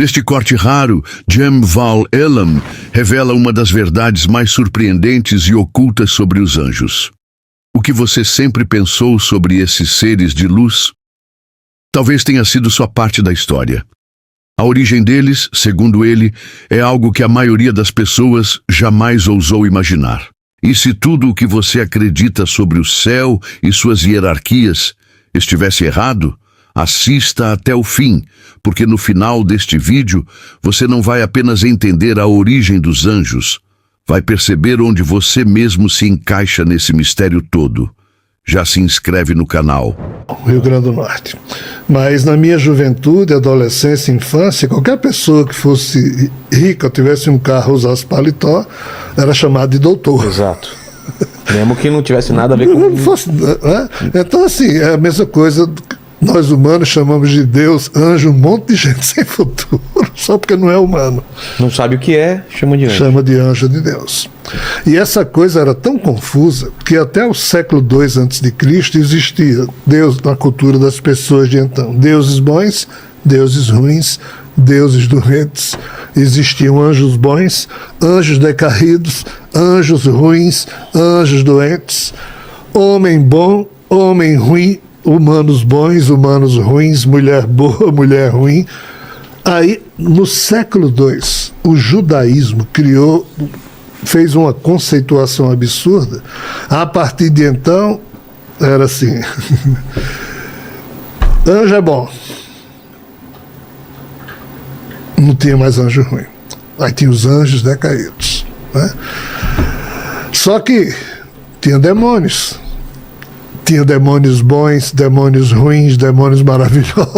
Neste corte raro, Jem Val Elam revela uma das verdades mais surpreendentes e ocultas sobre os anjos. O que você sempre pensou sobre esses seres de luz? Talvez tenha sido só parte da história. A origem deles, segundo ele, é algo que a maioria das pessoas jamais ousou imaginar. E se tudo o que você acredita sobre o céu e suas hierarquias estivesse errado, assista até o fim, porque no final deste vídeo você não vai apenas entender a origem dos anjos, vai perceber onde você mesmo se encaixa nesse mistério todo. Já se inscreve no canal. Rio Grande do Norte. Mas na minha juventude, adolescência, infância, qualquer pessoa que fosse rica, tivesse um carro, usasse paletó, era chamado de doutor. Exato. Mesmo que não tivesse nada a ver com... Então, assim, é a mesma coisa. Nós humanos chamamos de Deus, anjo, um monte de gente sem futuro, só porque não é humano. Não sabe o que é, chama de anjo. Chama de anjo de Deus. E essa coisa era tão confusa que até o século II a.C. existia Deus na cultura das pessoas de então. Deuses bons, deuses ruins, deuses doentes. Existiam anjos bons, anjos decaídos, anjos ruins, anjos doentes. Homem bom, homem ruim, humanos bons, humanos ruins, mulher boa, mulher ruim. Aí, no século II, o judaísmo fez uma conceituação absurda. A partir de então, era assim: anjo é bom. Não tinha mais anjo ruim. Aí tinha os anjos decaídos, né? Só que tinha demônios. Tinha demônios bons, demônios ruins, demônios maravilhosos.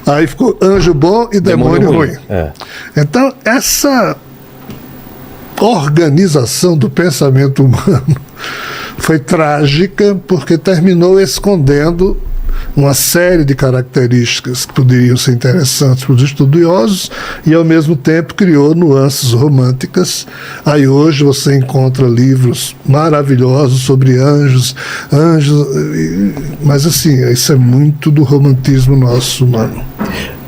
Aí ficou anjo bom e demônio ruim. Então, essa organização do pensamento humano foi trágica, porque terminou escondendo uma série de características que poderiam ser interessantes para os estudiosos e, ao mesmo tempo, criou nuances românticas. Aí hoje você encontra livros maravilhosos sobre anjos, mas assim, isso é muito do romantismo nosso humano.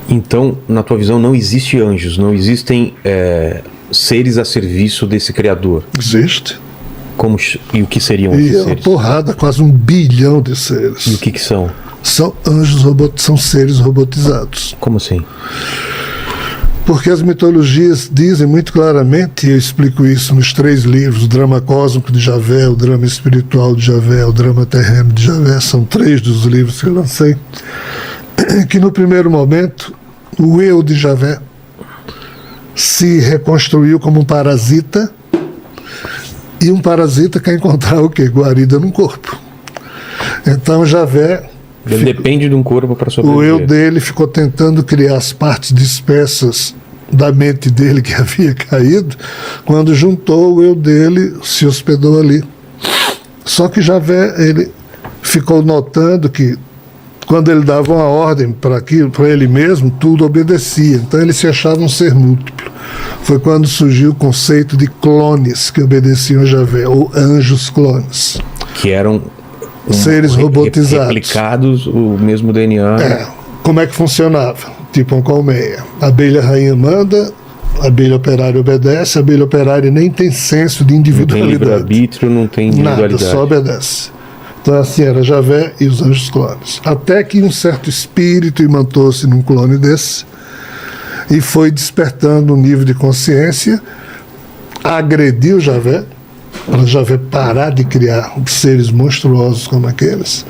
Então, na tua visão, não existe anjos, não existem seres a serviço desse Criador? Existe. E o que seriam esses seres? E uma porrada, quase 1 bilhão de seres. E o que são? São anjos, são seres robotizados. Como assim? Porque as mitologias dizem muito claramente, e eu explico isso nos 3 livros, o drama cósmico de Javé, o drama espiritual de Javé, o drama terreno de Javé, são 3 dos livros que eu lancei, que no primeiro momento, o eu de Javé se reconstruiu como um parasita, e um parasita quer encontrar o quê? Guarida num corpo. Então Javé... Ele depende de um corpo para sobreviver. O eu dele ficou tentando criar as partes dispersas da mente dele que havia caído. Quando juntou, o eu dele se hospedou ali. Só que Javé, ele ficou notando que quando ele dava uma ordem para ele mesmo, tudo obedecia. Então ele se achava um ser múltiplo. Foi quando surgiu o conceito de clones que obedeciam a Javé, ou anjos clones. Que eram... seres robotizados. Replicados, o mesmo DNA. Como é que funcionava? Tipo uma colmeia. A abelha rainha manda, a abelha operária obedece, a abelha operária nem tem senso de individualidade. Não tem livre-arbítrio, não tem individualidade. Nada, só obedece. Então assim era Javé e os anjos clones. Até que um certo espírito imantou-se num clone desse e foi despertando um nível de consciência, agrediu Javé, para Javé parar de criar seres monstruosos como aqueles.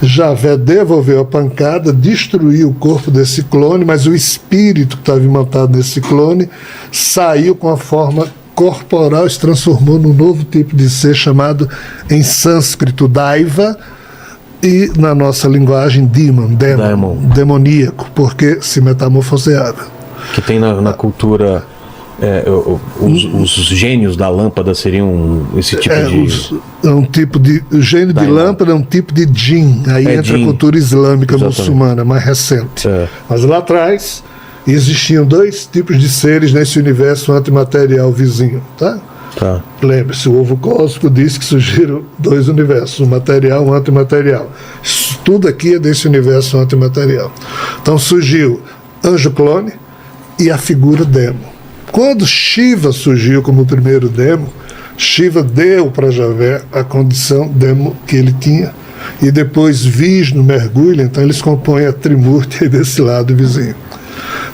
Javé devolveu a pancada, destruiu o corpo desse clone, mas o espírito que estava imantado nesse clone saiu com a forma corporal e se transformou num novo tipo de ser chamado em sânscrito Daiva e na nossa linguagem Demon, demoníaco, porque se metamorfoseava. Que tem na cultura... os gênios da lâmpada seriam esse tipo o gênio de lâmpada é um tipo de djinn. Aí entra a cultura islâmica muçulmana, mais recente. Mas lá atrás existiam 2 tipos de seres nesse universo antimaterial vizinho, tá? Lembre-se, o ovo cósmico diz que surgiram 2 universos, o material e o antimaterial. Tudo aqui é desse universo antimaterial. Então surgiu anjo clone e a figura demo. Quando Shiva surgiu como o primeiro demo, Shiva deu para Javé a condição demo que ele tinha, e depois Vishnu mergulha, então eles compõem a Trimurti desse lado vizinho.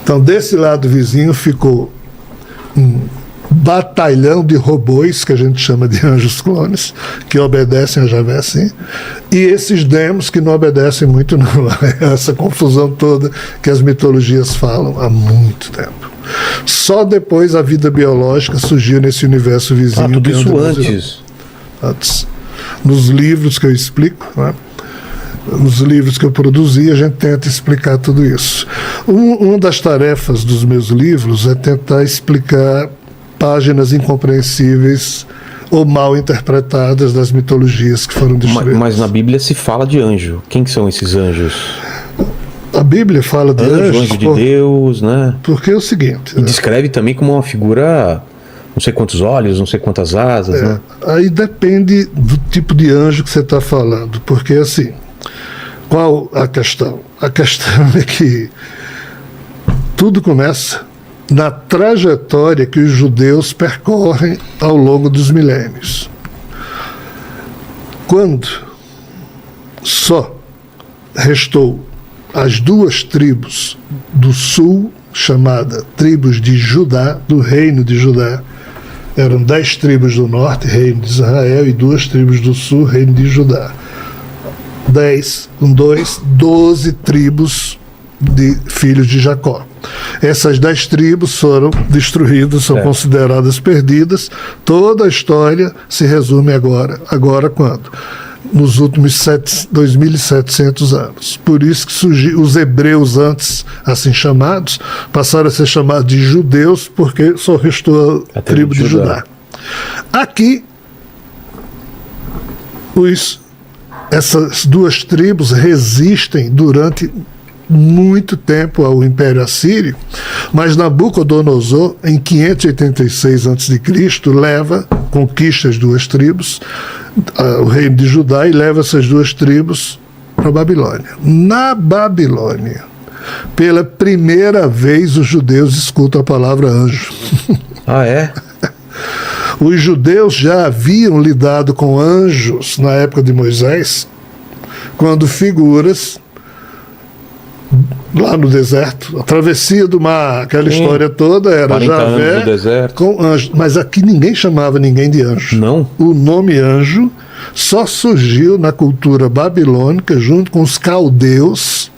Então desse lado vizinho ficou um batalhão de robôs, que a gente chama de anjos clones, que obedecem a Javé, sim, e esses demos que não obedecem muito não. Essa confusão toda que as mitologias falam há muito tempo. Só depois a vida biológica surgiu nesse universo vizinho. Tudo que é isso onde antes. Nos livros que eu explico, né? Nos livros que eu produzi, a gente tenta explicar tudo isso. Uma das tarefas dos meus livros é tentar explicar páginas incompreensíveis ou mal interpretadas das mitologias que foram destruídas. Mas na Bíblia se fala de anjo. Quem que são esses anjos? A Bíblia fala de anjos, anjo de Deus, né? Porque é o seguinte... E descreve também como uma figura, não sei quantos olhos, não sei quantas asas, né? Aí depende do tipo de anjo que você está falando, porque assim, qual a questão? A questão é que tudo começa na trajetória que os judeus percorrem ao longo dos milênios. Quando só restou as duas tribos do sul, chamada tribos de Judá, do reino de Judá, eram 10 tribos do norte, reino de Israel, e 2 tribos do sul, reino de Judá. 10 com 2, 12 tribos de filhos de Jacó. Essas 10 tribos foram destruídas, são consideradas perdidas. Toda a história se resume agora. Agora quando? Nos últimos 2.700 anos. Por isso que surgiu os hebreus antes, assim chamados, passaram a ser chamados de judeus, porque só restou a tribo de Judá. Aqui, essas duas tribos resistem durante muito tempo ao Império Assírio, mas Nabucodonosor, em 586 a.C., conquista as duas tribos, o reino de Judá, e leva essas duas tribos para a Babilônia. Na Babilônia, pela primeira vez, os judeus escutam a palavra anjo. Ah, é? Os judeus já haviam lidado com anjos na época de Moisés, quando figuras lá no deserto, a travessia do mar, aquela história toda, era Javé com anjo. Mas aqui ninguém chamava ninguém de anjo. Não. O nome anjo só surgiu na cultura babilônica junto com os caldeus,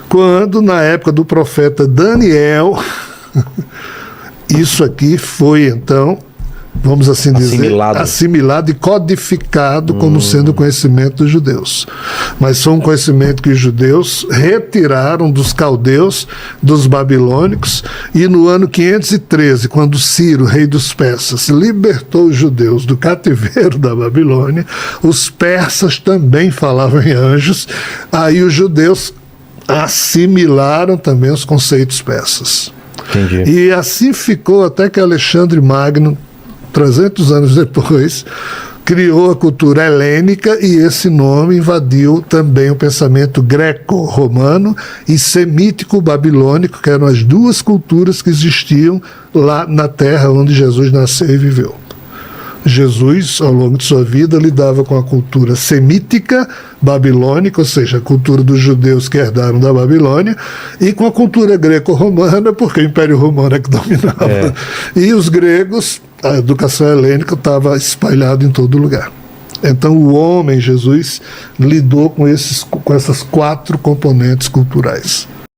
quando na época do profeta Daniel isso aqui foi então, vamos assim dizer, assimilado e codificado como sendo conhecimento dos judeus. Mas foi um conhecimento que os judeus retiraram dos caldeus, dos babilônicos, e no ano 513, quando Ciro, rei dos persas, libertou os judeus do cativeiro da Babilônia, os persas também falavam em anjos, aí os judeus assimilaram também os conceitos persas. Entendi. E assim ficou até que Alexandre Magno, 300 anos depois, criou a cultura helênica, e esse nome invadiu também o pensamento greco-romano e semítico-babilônico, que eram as duas culturas que existiam lá na terra onde Jesus nasceu e viveu. Jesus, ao longo de sua vida, lidava com a cultura semítica babilônica, ou seja, a cultura dos judeus que herdaram da Babilônia, e com a cultura greco-romana, porque o Império Romano é que dominava. E os gregos, a educação helênica estava espalhada em todo lugar. Então o homem, Jesus, lidou com essas 4 componentes culturais.